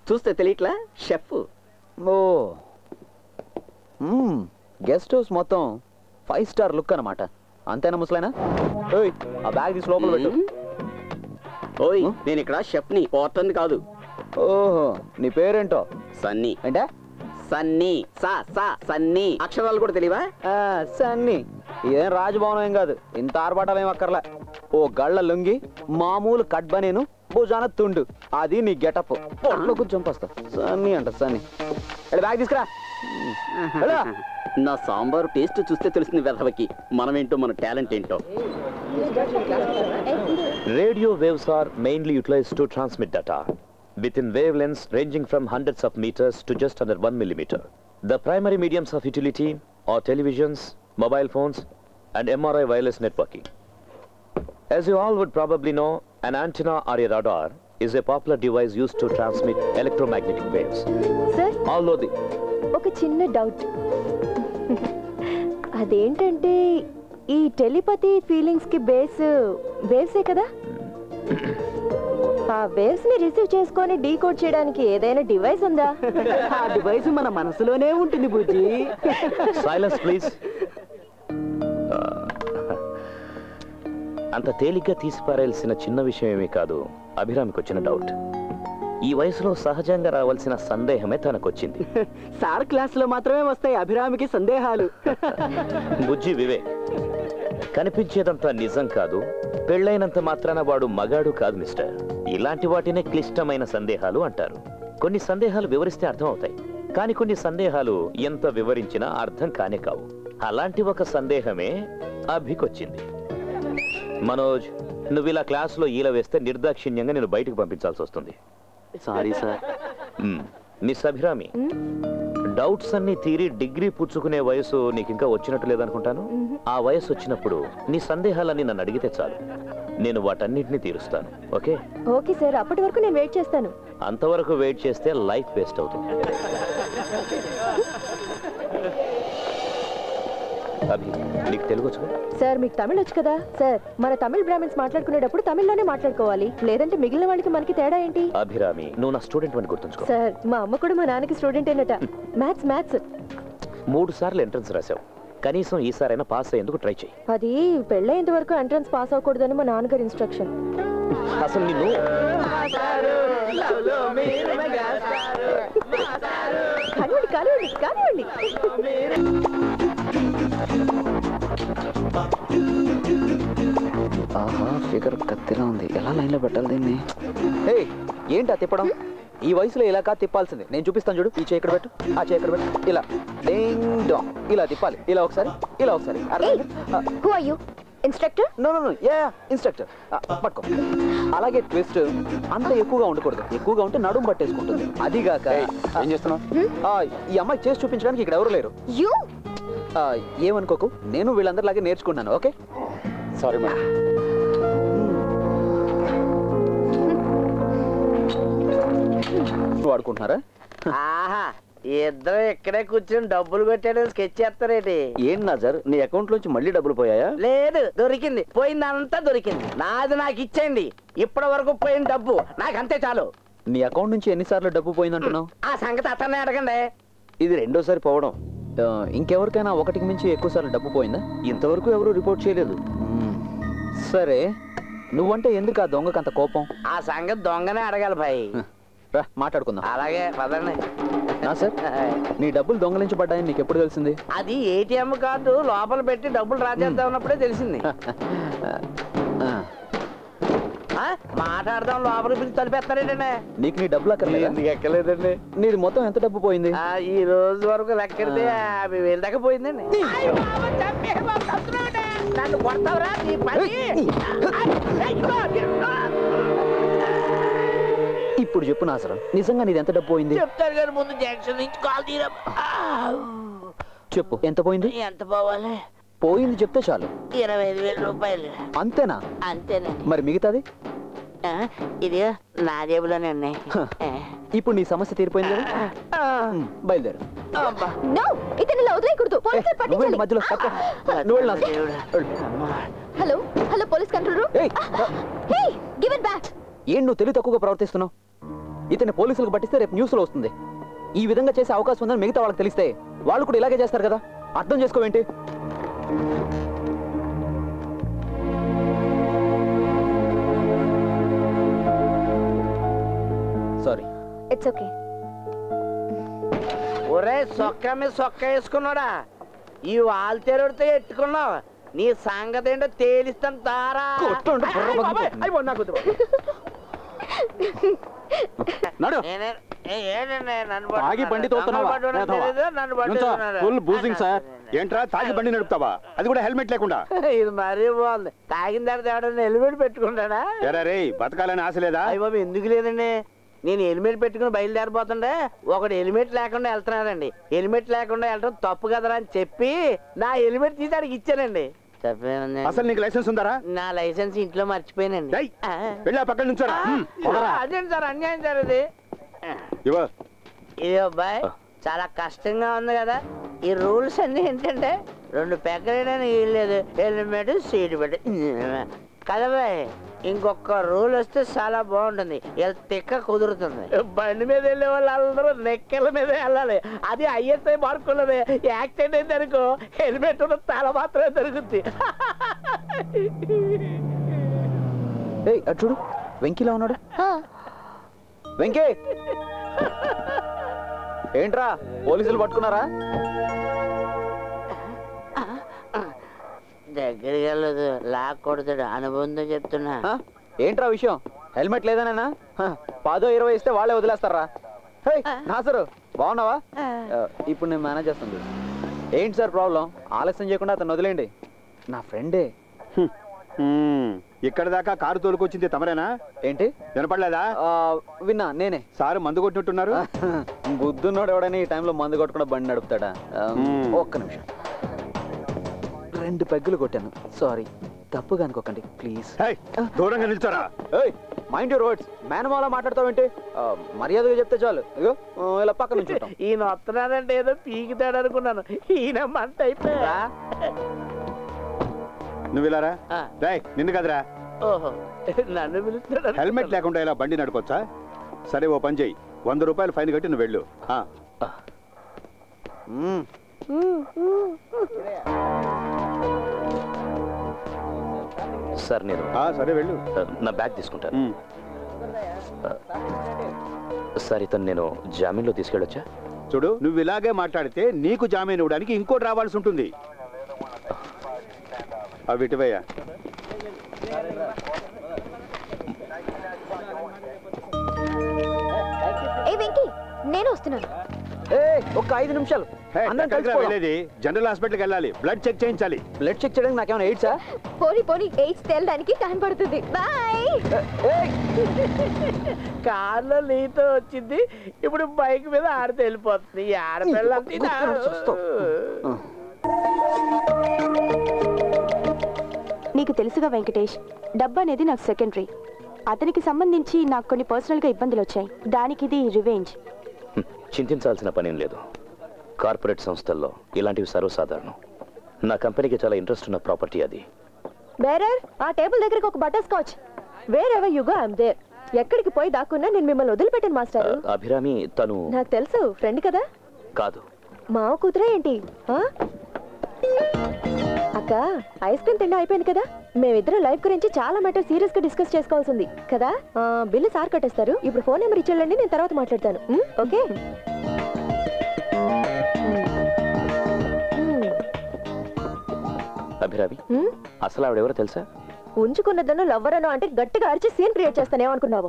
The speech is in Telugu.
చూస్తే తెలియట్లా షెఫ్. ఓ గెస్ట్ హౌస్ మొత్తం 5 స్టార్ లుక్ అన్నమాట. అంతేనా ముసలైనా? ఓయ్ ఆ బ్యాగ్ తీసి లోపల పెట్టు. ఓయ్ నేను ఇక్కడ షెఫ్ని, పోర్టర్ని కాదు. ఓహో నీ పేరేంటో? సన్నీ. అంటే సన్నీ. సన్నీ. అక్షరాలు కూడా తెలియవా? సన్నీ. ఇదేం రాజభవనం ఏం కాదు, ఇంత ఆర్భాటాలు ఏం అక్కర్లే. ఓ గళ్ళ లుంగి, మామూలు కట్ బనేను, భుజాన తుండు, అది నీ గెటప్. కొంచెం పస్తా సన్నీ అంట సన్నీ. బ్యాగ్ తీసుకురా. నా సాంబారు టేస్ట్ చూస్తే తెలుస్తుంది వెధవకి మనమేంటో, మన టాలెంట్ ఏంటో. Radio waves are mainly utilized to transmit data within wavelengths ranging from hundreds of meters to just under 1 millimeter. The primary mediums of utility are televisions, mobile phones, and MRI wireless networking. As you all would probably know, an antenna or a radar is a popular device used to transmit electromagnetic waves. Sir, Although the ఒక చిన్న డౌట్. అదేంటంటే ఈ టెలిపతి ఫీలింగ్స్ కి బేస్ వేవ్సే కదా? ఆ వేవ్స్ ని రిసీవ్ చేసుకొని డీకోడ్ చేయడానికి ఏదైనా డివైస్ ఉందా? ఆ డివైస్ మన మనసులోనే ఉంటుంది బుజ్జి. Silence please. అంత తేలిగ్గా తీసిపారేయాల్సిన చిన్న విషయం ఏమీ కాదు అభిరామికి వచ్చిన డౌట్. ఈ వయసులో సహజంగా రావాల్సిన సందేహమే తనకొచ్చింది. సార్ క్లాస్ లో మాత్రమే వస్తాయి అభిరామికి సందేహాలు. బుజ్జి వివేక్, కనిపించేదంతా నిజం కాదు, పెళ్ళైనంత మాత్రాన వాడు మగాడు కాదు మిస్టర్. ఇలాంటి వాటినే క్లిష్టమైన సందేహాలు అంటారు. కొన్ని సందేహాలు వివరిస్తే అర్థం అవుతాయి, కానీ కొన్ని సందేహాలు ఎంత వివరించినా అర్థం కానే కావు. అలాంటి ఒక సందేహమే అభికొచ్చింది. మనోజ్, నువ్వు ఇలా క్లాసులో ఈల వేస్తే నిర్దాక్షిణ్యంగా నేను బయటకు పంపించాల్సి వస్తుంది. Sorry sir. Miss Abhirami, doubts అన్ని తీరి డిగ్రీ పుచ్చుకునే వయసు నీకు ఇంకా వచ్చినట్టు లేదనుకుంటాను. ఆ వయసు వచ్చినప్పుడు నీ సందేహాలన్నీ నన్ను అడిగితే చాలు, నేను వాటన్నిటిని తీరుస్తాను. ఓకే? ఓకే సార్, అప్పటి వరకు నేను వెయిట్ చేస్తాను. అంతవరకు వెయిట్ చేస్తే లైఫ్ వేస్ట్ అవుతుంది. అభి, నీకు తెలుగు వచ్చు? సార్ మీకు తమిళ్ వచ్చు కదా? సార్ మన తమిళ్ బ్రాహ్మణ్స్ మాట్లాడుకునేటప్పుడు తమిళ్లోనే మాట్లాడుకోవాలి, లేదంటే మిగిలిన వాళ్ళకి మనకి తేడా ఏంటి? అభిరామి, నువ్వు నా స్టూడెంట్ అని గుర్తుంచుకో. సార్ మా అమ్మ కూడా మా నాన్నకి స్టూడెంట్ ఏనట. మ్యాథ్స్ 3 సార్లు ఎంట్రన్స్ రాసావు, కనీసం ఈసారైనా పాస్ అయ్యేందుకు ట్రై చేయి. అది పెళ్ళయ్యేంత వరకు ఎంట్రన్స్ పాస్ అవ్వకూడదని మా నాన్నగారి ఇన్స్ట్రక్షన్. అసలు నిన్ను కానివ్వండి. ఆహా ఫిగర్ కత్తిలా ఉంది, ఎలా లైన్లో పెట్టాలి దీన్ని? ఏంటా తిప్పడం? ఈ వయసులో ఇలా కాదు తిప్పాల్సింది. నేను చూపిస్తాను చూడు. ఈ చేయి పెట్టు, ఆ చేయి పెట్టు, ఇలా డింగ్ డాంగ్ ఇలా తిప్పాలి. ఇలా ఒకసారి, ఇలా ఒకసారి. ఇన్స్ట్రక్టర్? No instructor. పట్టుకో. అలాగే ట్విస్ట్ అంత ఎక్కువగా ఉండకూడదు, ఎక్కువగా ఉంటే నడుము పట్టేసుకుంటుంది. అదిగాక ఏం చేస్తున్నావు? ఈ అమ్మాయి చేసి చూపించడానికి ఇక్కడ ఎవరు లేరు. ఏమనుకోకు, నేను వీళ్ళందరిలాగే నేర్చుకున్నాను. ఓకే? Sorry madam. వాడుకుంటున్నారా? ఇద్దరు ఇక్కడే కూర్చొని డబ్బులు కొట్టాడు స్కెచ్ చేస్తారేంటి? ఏం నజర్, నీ అకౌంట్ లోంచి మళ్ళీ డబ్బులు పోయాయా? లేదు, దొరికింది. పోయిందంతా దొరికింది. నాది నాకు ఇచ్చేయండి. ఇప్పటి వరకు పోయిన డబ్బు నాకు అంతే చాలు. నీ అకౌంట్ నుంచి ఎన్నిసార్లు డబ్బు పోయిందంటున్నావు? ఆ సంగతి అతన్నే అడగండి. ఇది రెండోసారి పోవడం. ఇంకెవరికైనా ఒకటికి మించి ఎక్కువ సార్లు డబ్బు పోయిందా? ఇంతవరకు ఎవరు రిపోర్ట్ చేయలేదు. సరే, నువ్వంటే ఎందుకు ఆ దొంగకు అంత కోపం? ఆ సంగతి దొంగనే అడగాలి భాయ్. రా మాట్లాడుకుందాం. అలాగే పదండి. సార్, నీ డబ్బులు దొంగలించబడ్డాయని నీకు ఎప్పుడు తెలిసింది? అది ఏటీఎం కార్డు లోపల పెట్టి డబ్బులు రాజేద్దాం ఉన్నప్పుడే తెలిసింది. మాట్లాడదాం, లోపల పిలిచి తలిపేస్తారేంటండి? నీకు నీ డబ్బులు ఎక్కలేదండి. నీది మొత్తం ఎంత డబ్బు పోయింది? ఈ రోజు వరకు లెక్కెడితే 50,000 దాకా పోయిందండి. నన్ను కొడతావురా నీ పని. ఇప్పుడు చెప్పు నాసరం, నిజంగా నీది ఎంత డబ్బు పోయింది? చెప్తారు కానీ ముందు జంక్షన్ నుంచి కాల్ తీరా. చెప్పు, ఎంత పోయింది? ఎంత పోవాలి? పోయింది చెప్తే చాలు. 25,000 రూపాయలు. అంతేనా? అంతేనే. మరి మిగతాది? ఇది నా జేబులోనే ఉన్నాయి. ఇప్పుడు నీ సమస్య తీరిపోయింది. బయలుదేరు. Hello police control room. ఏం నువ్వు తెలివి తక్కువగా ప్రవర్తిస్తున్నావు? ఇతన్ని పోలీసులకు పట్టిస్తే రేపు న్యూస్లో వస్తుంది. ఈ విధంగా చేసే అవకాశం ఉందని మిగతా వాళ్ళకి తెలిస్తే వాళ్ళు కూడా ఇలాగే చేస్తారు కదా. అర్థం చేసుకోవేంటి? సారీ. It's okay. ఒరే సొక్క మీద సొక్క వేసుకున్నాడా, ఈ వాల్తేరుడితో ఎట్టుకున్నావు. నీ సంగతి ఏంటో తేలిస్తాను తారా. తాగి బండి తోలుతున్నావా? ఏంట్రా తాగి బండి నడుపుతావా? అది కూడా హెల్మెట్ లేకుండా. ఇది మరీ బాగుంది. తాగిన తర్వాత ఎవడన్నా హెల్మెట్ పెట్టుకుంటాడా? రే బతకాలని ఆశ లేదా? అయ్య బాబు ఎందుకు లేదండి, నేను హెల్మెట్ పెట్టుకుని బయలుదేరిపోతుండే ఒకడు హెల్మెట్ లేకుండా వెళ్తున్నాడండి. హెల్మెట్ లేకుండా వెళ్ళడం తప్పు కదరా అని చెప్పి నా హెల్మెట్ తీసి అడిగి ఇచ్చానండి. అసలు నీకు లైసెన్స్ ఉందారా? నా లైసెన్స్ ఇంట్లో మర్చిపోయానండి. వెళ్ళా పక్కన నుంచోరా. అదేంటి సార్ అన్యాయం సార్ ఇది. ఇది అబ్బాయి చాలా కష్టంగా ఉంది కదా. ఈ రూల్స్ అన్ని ఏంటంటే 2 పెగ్గలేదని వీల్లేదు, హెల్మెట్ సీట్ పెట్టి కదా బాయ్. ఇంకొక రూల్ వస్తే చాలా బాగుంటుంది, తిక్క కుదురుతుంది. బండి మీద వెళ్ళే వాళ్ళు అందరూ నెక్కల మీద వెళ్ళాలి. అది ఐఎస్ఐ మార్కున్నది. యాక్సిడెంట్ అయితే అనుకో హెల్మెట్ ఉన్న తల మాత్రమే దొరుకుతుంది. చూడు వెంకీలా ఉన్నాడు. వెంకీ ఏంట్రా పోలీసులు పట్టుకున్నారా? దగ్గరికి వెళ్ళదు, లాక్ కొడతాడు. అనుబంధం చెప్తున్నా. ఏంట్రా విషయం? హెల్మెట్ లేదనేనా? 10-20 ఇస్తే వాళ్ళే వదిలేస్తారా? నాసరు బాగున్నావా? ఇప్పుడు నేను మేనేజ్ చేస్తుంది. ఏంటి సార్ ప్రాబ్లం? ఆలస్యం చేయకుండా అతను వదిలేండి, నా ఫ్రెండే. ఇక్కడ దాకా కారు తోలుకొచ్చింది తమరేనా? ఏంటి వినపడలేదా? విన్నా, నేనే. సారు మందు కొట్టినట్టున్నారు. బుద్ధున్నోడు ఎవడని ఈ టైంలో మందు కొట్టకుండా బండి నడుపుతాడా? ఒక్క నిమిషం. 2 పెగ్గులు కొట్టాను, సారీ. తప్పుగా అనుకోకండి ప్లీజ్. దూరంగా నిల్చోరా. Mind your words. మేనమాలా మాట్లాడతావేంటి? మర్యాదగా చెప్తే చాలు. ఇగో ఇలా పక్క నుంచి ఈయన వస్తున్నాడంటే ఏదో పీకితాడు అనుకున్నాను. ఈయన మంట అయిపోయా. నువ్వు ఇలారా. నిన్ను కదరా. ఓహో నన్ను పిలుస్తాడు. హెల్మెట్ లేకుండా ఇలా బండి నడుపొచ్చా? సరే ఓ పని చెయ్యి, 100 రూపాయలు ఫైన్ కట్టి నువ్వు వెళ్ళు. సార్ నేను సరే వెళ్ళు. నా బ్యాగ్ తీసుకుంటాను. సార్ ఇతను నేను జామీన్లో తీసుకెళ్ళొచ్చా? చూడు నువ్వు ఇలాగే మాట్లాడితే నీకు జామీన్ ఇవ్వడానికి ఇంకోటి రావాల్సి ఉంటుంది. అవి ఇటువయ్యా. నేను వస్తున్నాను. ఒక్క 5 నిమిషాలు. వెళ్ళేది జనరల్ హాస్పిటల్కి వెళ్ళాలి, బ్లడ్ చెక్ చేయించాలి. బ్లడ్ చెక్ చేయడానికి నాకేమైనా ఎయిడ్సా? పోనీ ఎయిడ్స్ తేలడానికి టైం పడుతుంది. బాయ్. కార్లో నీతో వచ్చింది, ఇప్పుడు బైక్ మీద ఆడితే వెళ్ళిపోతుంది. ఆడపిల్ల నీకు తెలుసుగా వెంకటేష్, డబ్బు అనేది నాకు సెకండరీ. అతనికి సంబంధించి నాకు కొన్ని పర్సనల్గా ఇబ్బందులు వచ్చాయి. దానికి ఇది రివెంజ్. చింతించాల్సిన పనేం లేదు. కార్పొరేట్ సంస్థల్లో ఇలాంటివి సర్వసాధారణం. నా కంపెనీకి చాలా ఇంట్రెస్ట్ ఉన్న ప్రాపర్టీ అది. బేరర్, ఆ టేబుల్ దగ్గరికి ఒక butterscotch. Wherever you go I am there. ఎక్కడికి పోయి దాక్కున్నా నేను మిమ్మల్ని వదిలిపెట్టాను మాస్టర్. అభిరామి తను నాకు తెలుసు, ఫ్రెండ్ కదా. కాదు, మావ కూతురే ఏంటి? అక్క, ఐస్ క్రీమ్ తిండి అయిపోయింది కదా. మేమిద్దరం లైఫ్ గురించి చాలా మ్యాటర్ సీరియస్ గా డిస్కస్ చేసుకోవాల్సింది కదా. బిల్లు సార్ కట్టేస్తారు. ఇప్పుడు ఫోన్ నెంబర్ ఇచ్చేళ్ళండి, నేను తర్వాత మాట్లాడతాను. ఓకే? అభిరామి అసలు ఆవిడెవరో తెలుసా? ఉంచుకున్నదను లవ్వరను అంటే గట్టిగా అరిచి సీన్ క్రియేట్ చేస్తానేమనుకున్నావు?